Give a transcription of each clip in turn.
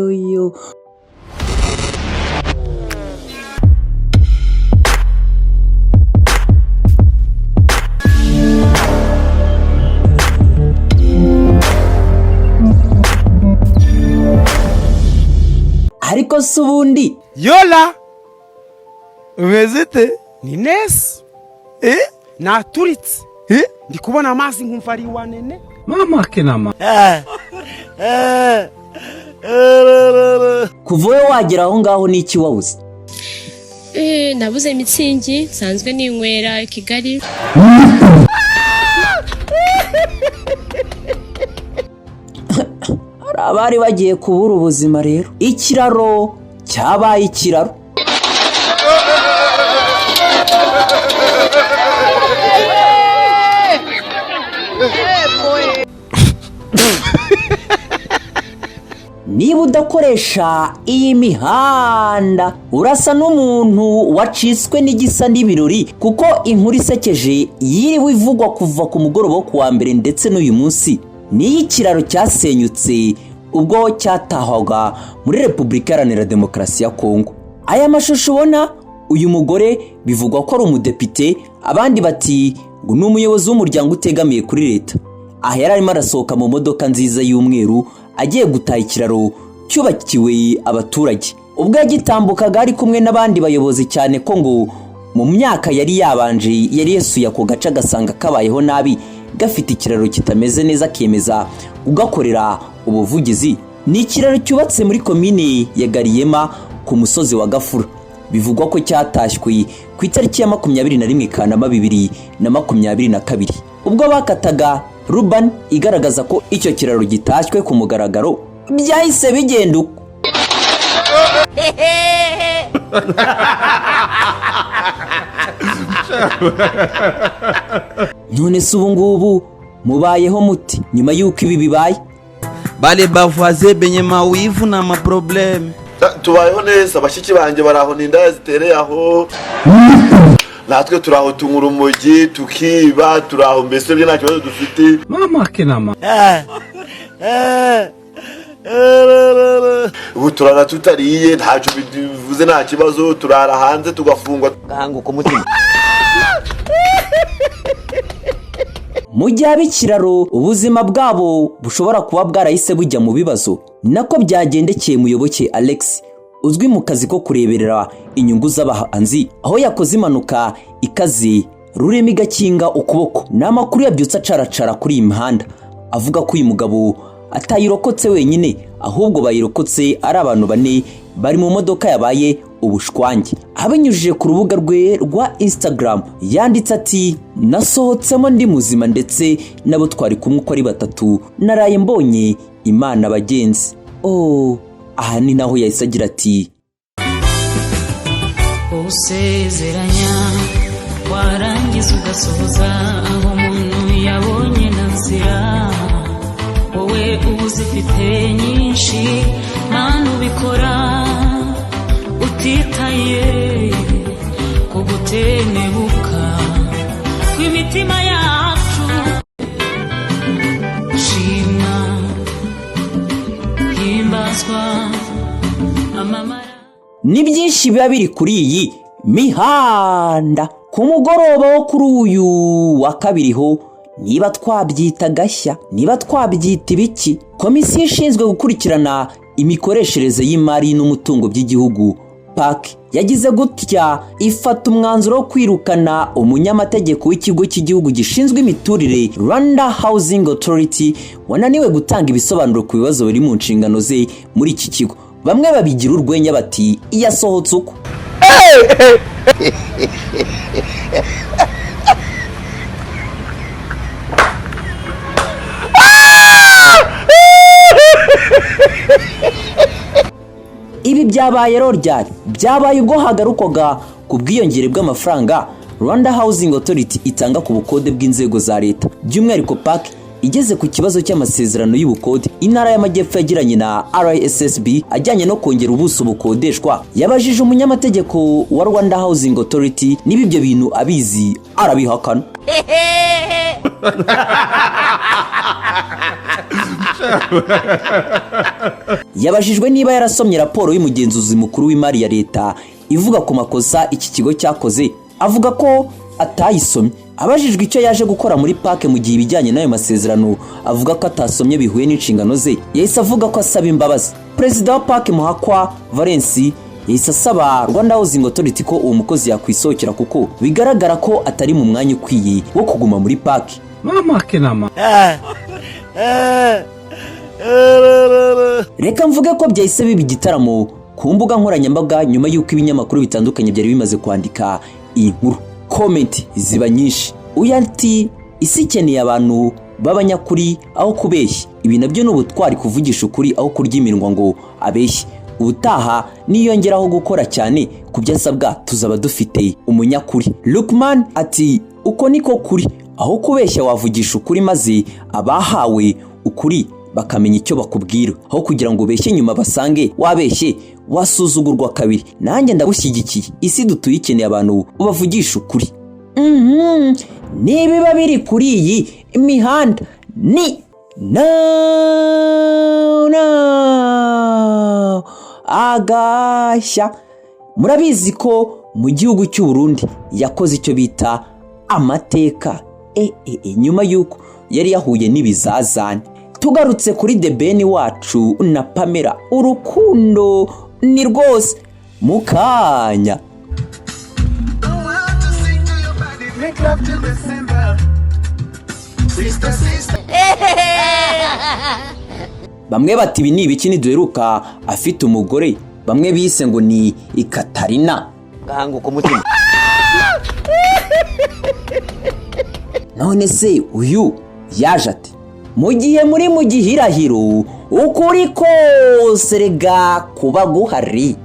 yo. Ariko subundi yola umezete ni nesi naturitse ndi kubona amazi nkumva ari wanene mama kenama kuvuye wagera aho ngaho niki wawuze nabuze mitsingi nsanzwe ninywera Kigali abari bagiye kubura ubuzima rero ikiraro cyabaye ikiraro niba udakoresha iyi mihanda urasa n'umuntu wacitswe n'igisa n'ibirori kuko inkuru isekeje yiriwe ivugwa kuva ku mugoroba wo kuwa mbere ndetse n'uyu munsi ni ikiraro cyasenyutse ubwo cyatahwaga muri Repubulika Iharanira Demokarasi ya Kongo. Aya mashusho ubona uyu mugore bivugwa ko ari umudepite, abandi bati ngo ni umuyobozi w'umuryango utegamiye kuri leta. Aha yari arimo arasohoka mu modoka nziza y'umweru agiye gutaha ikiraro cyubakiwe abaturage. Ubwo yagitambukaga ari kumwe n'abandi bayobozi cyane ko ngo mu myaka yari yabanje yari yesuye ako gace agasanga kabayeho nabi gafite ikiraro kitameze neza kiyemeza ugakorera ubuvugizi. Ni ikiraro cyubatse muri komine ya Gariyema ku musozi wa Gafura. Bivugwa ko cyatashywe ku itariki ya 21 Kanama 2022 ubwo bakataga ruban igaragaza ko icyo kiraro gitashywe ku mugaragaro. Byahise bigenda uko none se ubu ngubu mubayeho muti nyuma y'uko ibi bibaye? Bale bavaze benye mawivu na ma problème tubayeho neza, bashiki banje baraho ninda zitereye aho natwe turaho tunkura umugi tukiba turaho mbese byo nta kibazo dufite mama kenama ubu turara tutariye ntacyo bivuze nta kibazo turara hanze tugafungwa gahanguka umutima. Mu gihe ab'ikiraro ubuzima bwabo bushobora kuba bwarahise bujya mu bibazo, nako byagendekeye Muyoboke Alex uzwi mu kazi ko kureberera inyungu z'abahanzi, aho yakoze impanuka ikaze rurema igakinga ukuboko. N'amakuru yabyutse acaracara kuri iyi mihanda avuga ko uyu mugabo atayirokotse wenyine ahubwo bayirokotse ari abantu bane bari mu modoka yabaye ubushwange. Abinyujije ku rubuga rwe rwa Instagram yanditse ati nasohotsemo ndi muzima ndetse nabo twari kumwe uko ari batatu naraye mbonye Imana bagenzi. Aha ni naho yahise agira ati usezeranya warangiza ugasohoza aho umuntu yabonye nazira wowe uzifite nyinshi manu bikora utitaye kugutenebuka kw'imitima yacu shima himbazwa amamara. Ni byinshi biba biri kuri iyi mihanda ku mugoroba wo kuri uyu wa kabiri ho. Niba twabyita gashya, niba twabyita ibiki, komisiyo ishinzwe gukurikirana imikoreshereze y'imari n'umutungo by'igihugu PAC yagize gutya ifata umwanzuro wo kwirukana umunyamategeko w'ikigo cy'igihugu gishinzwe imiturire Rwanda Housing Authority wananiwe gutanga ibisobanuro ku bibazo biri mu nshingano ze muri iki kigo. Bamwe babigira urwenya bati yasohotse uko. Ibi byabaye ryari? Byabaye ubwo hagarukaga ku bwiyongere bw'amafaranga Rwanda Housing Authority itanga ku bukode bw'inzego za leta, by'umwihariko PAC igeze ku kibazo cy'amasezerano y'ubukode intara y'amajyepfo yagiranye na RSSB ajyanye no kongera ubuso bukodeshwa. Yabajije umunyamategeko wa Rwanda Housing Authority niba ibyo bintu abizi, arabihakana. Yabajijwe niba yarasomye raporo y'umugenzuzi mukuru w'imari ya leta ivuga ku makosa iki kigo cyakoze, avuga ko atayisomye. Abajijwe icyo yaje gukora muri parke mu gihe ibijyanye n'ayo masezerano avuga ko atasomye bihuye n'inshingano ze, yahise avuga ko asaba imbabazi. Perezida wa parke Muhakwa Valence yahise asaba Rwanda Housing Authority ko uwo mukozi yakwisohokera kuko bigaragara ko atari mu mwanya ukwiye wo kuguma muri parke. Mama kenama. Reka mvuge ko byahise biba igitaramo ku mbuga nkoranyambaga nyuma y'uko ibinyamakuru bitandukanye byari bimaze kwandika iyi nkuru. Comment ziba nyinshi. Uyanti isi ikeneye abantu b'abanyakuri aho kubeshya. Ibi nabyo n'ubutwari kuvugisha ukuri aho kurya iminwa ngo abeshye. Ubutaha niyongeraho gukora cyane kubyasabwa tuzaba dufite umunyakuri. Lukman ati uko niko kuri aho kubeshya wavugisha ukuri maze abahawe ukuri bakamenya icyo bakubwira aho kugira ngo ubeshye nyuma basange wabeshye wasuzugurwa kabiri. Nanjye ndagushyigikiye. Isi dutuye ikeneye abantu ubavugisha ukuri. Nibiba biri kuri iyi imihanda ni no agashya. Murabizi ko mu gihugu cy'u Burundi yakoze icyo bita amateka nyuma y'uko yari yahuye n'ibizazane. Tugarutse kuri The Ben wacu na Pamela, urukundo ni rwose mukanya. Bamwe bati ibi ni ibiki niduheruka afite umugore, bamwe bise ngo ni Ikatarina gahanguka umutima. None se uyu yaje ati mu gihe muri mu gihirahiro ukuri kose rega kuba guhari.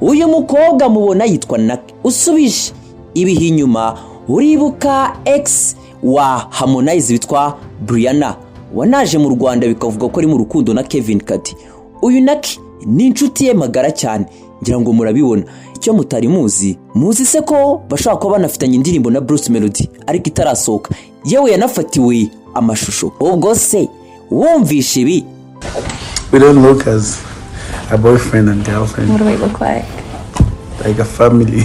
Uyu mukobwa mubona yitwa Naki. Usubije ibihe inyuma uribuka ex wa Harmonize witwa Brianna wanaje mu Rwanda bikavuga ko ari mu rukundo na Kevin Kati. Uyu Naki ni inshuti ye magara cyane, ngira ngo murabibona. Icyo mutari muzi se ko bashaka ko banafitanye indirimbo na Bruce Melody ariko itarasohoka, yewe yanafatiwe amashusho. Ubwo se wumvishe ibi? We don't look as a boyfriend and girlfriend. What do we look like? Like a family.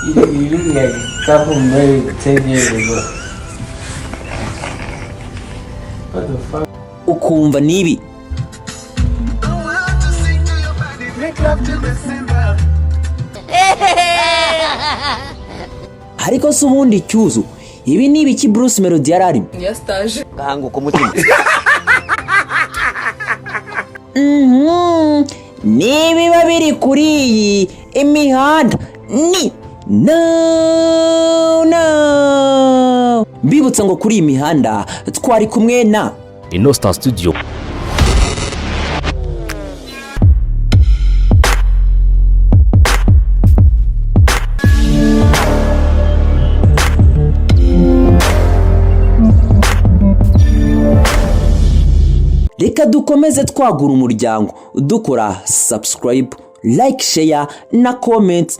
You look like a couple married 10 years ago. What the fuck? Ukumva nibi? Ariko se ubundi cyuzo ibi ni ibiki Bruce Melody yarari? Yastaje gahanguka umutima. Nibiba biri kuri iyi imihanda ni no. Mbibutsa ngo kuri iyi mihanda twari kumwe na Inostar Studio. Reka dukomeze twagura umuryango dukora subscribe, like, share na comment.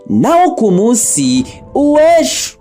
Naho ku munsi w'ejo